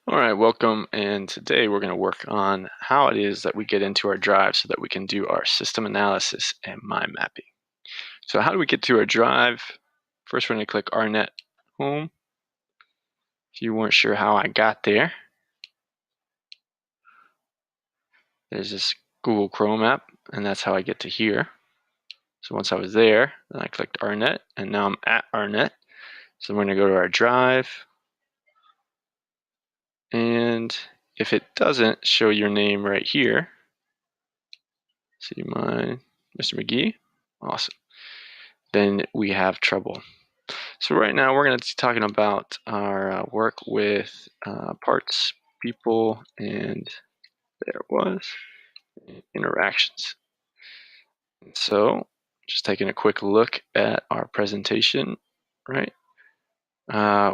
All right, welcome. And today we're going to work on how it is that we get into our drive so that we can do our system analysis and mind mapping. So how do we get to our drive? First, we're going to click RNet Home. If you weren't sure how I got there, there's this Google Chrome app, and that's how I get to here. So once I was there, then I clicked RNet, and now I'm at RNet. So we're going to go to our drive. And if it doesn't show your name right here, see mine, Mr. McGee, awesome, then we have trouble. So right now we're going to be talking about our work with parts, people, and there it was, interactions. So just taking a quick look at our presentation, right?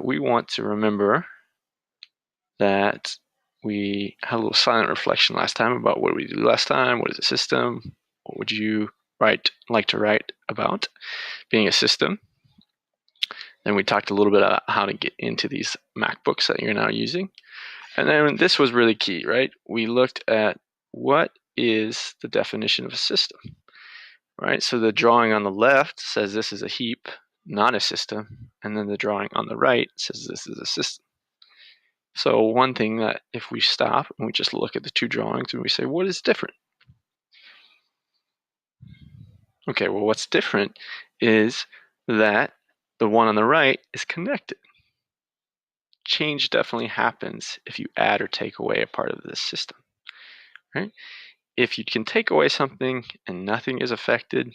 We want to remember that we had a little silent reflection last time about what did we do last time, what is a system, what would you like to write about being a system. Then we talked a little bit about how to get into these MacBooks that you're now using. And then this was really key, right? We looked at what is the definition of a system, right? So the drawing on the left says this is a heap, not a system. And then the drawing on the right says this is a system. So one thing that if we stop and we just look at the two drawings and we say, what is different? Okay, well, what's different is that the one on the right is connected. Change definitely happens if you add or take away a part of this system, right? If you can take away something and nothing is affected,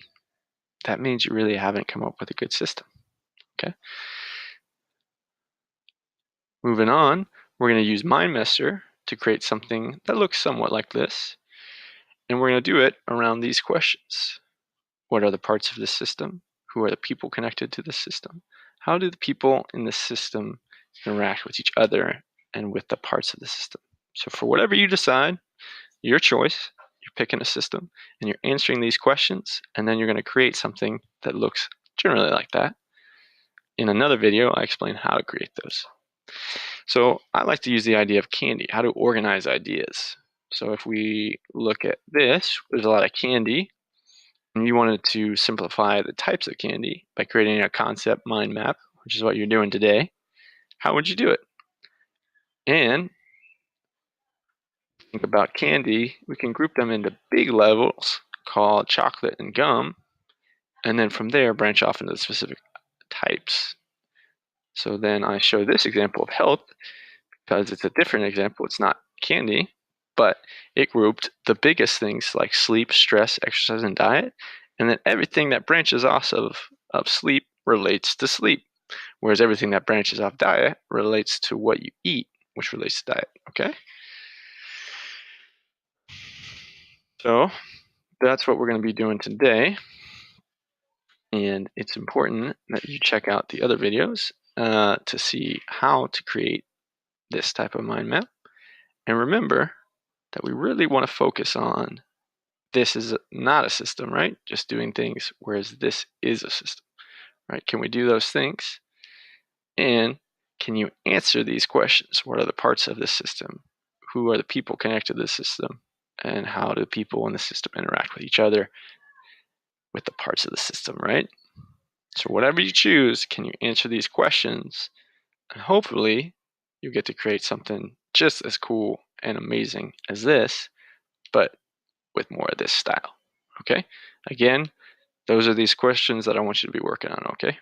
that means you really haven't come up with a good system, okay? Moving on, we're going to use MindMaster to create something that looks somewhat like this, and we're going to do it around these questions. What are the parts of the system? Who are the people connected to the system? How do the people in the system interact with each other and with the parts of the system? So for whatever you decide, your choice, you're picking a system and you're answering these questions, and then you're going to create something that looks generally like that. In another video, I explain how to create those. So I like to use the idea of candy, how to organize ideas. So if we look at this, there's a lot of candy, and you wanted to simplify the types of candy by creating a concept mind map, which is what you're doing today. How would you do it? And think about candy, we can group them into big levels called chocolate and gum, and then from there branch off into the specific types. So then I show this example of health because it's a different example. It's not candy, but it grouped the biggest things like sleep, stress, exercise, and diet, and then everything that branches off of sleep relates to sleep, whereas everything that branches off diet relates to what you eat, which relates to diet, okay? So that's what we're going to be doing today, and it's important that you check out the other videos to see how to create this type of mind map. And remember that we really want to focus on this is not a system, right? Just doing things, whereas this is a system, right? Can we do those things? And can you answer these questions? What are the parts of the system? Who are the people connected to the system? And how do people in the system interact with each other with the parts of the system, right? So whatever you choose, can you answer these questions? And hopefully you get to create something just as cool and amazing as this, but with more of this style, okay? Again, those are these questions that I want you to be working on, okay?